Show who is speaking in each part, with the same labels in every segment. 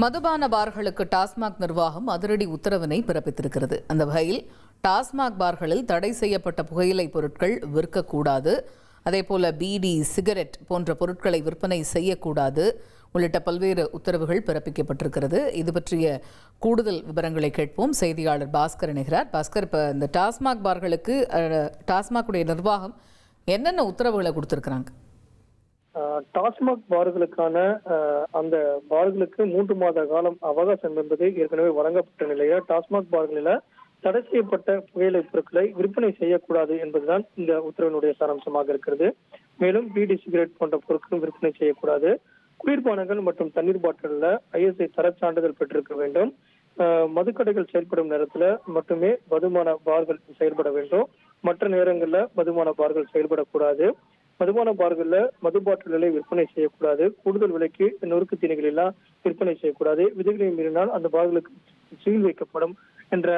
Speaker 1: மதுபான பார்களுக்கு டாஸ்மாக் நிர்வாகம் அதிரடி உத்தரவினை பிறப்பித்திருக்கிறது. அந்த வகையில் டாஸ்மாக் பார்களில் தடை செய்யப்பட்ட புகையிலை பொருட்கள் விற்கக்கூடாது, அதேபோல பீடி, சிகரெட் போன்ற பொருட்களை விற்பனை செய்யக்கூடாது உள்ளிட்ட பல்வேறு உத்தரவுகள் பிறப்பிக்கப்பட்டிருக்கிறது. இது பற்றிய கூடுதல் விவரங்களை கேட்போம். செய்தியாளர் பாஸ்கர் இணைகிறார். பாஸ்கர், இப்போ இந்த டாஸ்மாக் பார்களுக்கு டாஸ்மாகுடைய நிர்வாகம் என்னென்ன உத்தரவுகளை கொடுத்திருக்கிறாங்க?
Speaker 2: டாஸ்மாக் பார்களுக்கான அந்த பார்களுக்கு 3 மாத காலம் அவகாசம் என்பது ஏற்கனவே வழங்கப்பட்ட நிலையில டாஸ்மாக் பார்களில தடை செய்யப்பட்ட புகையிலை பொருட்களை விற்பனை செய்யக்கூடாது என்பதுதான் இந்த உத்தரவினுடைய சாராம்சமாக இருக்கிறது. மேலும் பீடி, சிகரெட் போன்ற பொருட்களும் விற்பனை செய்யக்கூடாது. குளிர்பானங்கள் மற்றும் தண்ணீர் பாட்டில ISI தரச் சான்றிதழ் பெற்றிருக்க வேண்டும். மதுக்கடைகள் செயல்படும் நேரத்துல மட்டுமே மதுபான பார்கள் செயல்பட வேண்டும். மற்ற நேரங்கள்ல மதுபான பார்கள் செயல்படக்கூடாது. மதுபான பார்களில் மது பாட்டில்களை விற்பனை செய்யக்கூடாது. கூடுதல் விலைக்கு நொறுக்கு தீனிகள் எல்லாம் விற்பனை செய்யக்கூடாது. விதிகளை மீறினால் அந்த பார்களுக்கு சீல் வைக்கப்படும் என்ற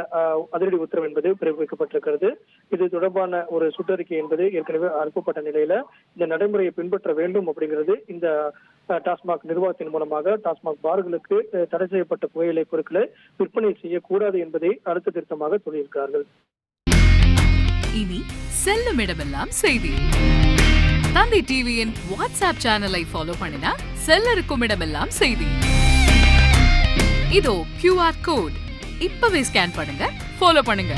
Speaker 2: அதிரடி உத்தரவு என்பது பிறப்பிக்கப்பட்டிருக்கிறது. இது தொடர்பான ஒரு சுற்றறிக்கை என்பது ஏற்கனவே அனுப்பப்பட்ட நிலையில இந்த நடைமுறையை பின்பற்ற வேண்டும் அப்படிங்கிறது இந்த டாஸ்மாக் நிர்வாகத்தின் மூலமாக டாஸ்மாக் பார்களுக்கு தடை செய்யப்பட்ட புகையிலை பொருட்களை விற்பனை செய்யக்கூடாது என்பதை அடுத்த திருத்தமாக சொல்லியிருக்கிறார்கள்.
Speaker 3: இனி செல்லும் இடமெல்லாம் செய்தி. தந்தை டிவியின் வாட்ஸ்அப் சேனலை ஃபாலோ பண்ணினா செல்லருக்கும் இடமெல்லாம் செய்தி. இதோ QR கோட் இப்பவே ஸ்கேன் பண்ணுங்க, ஃபாலோ பண்ணுங்க.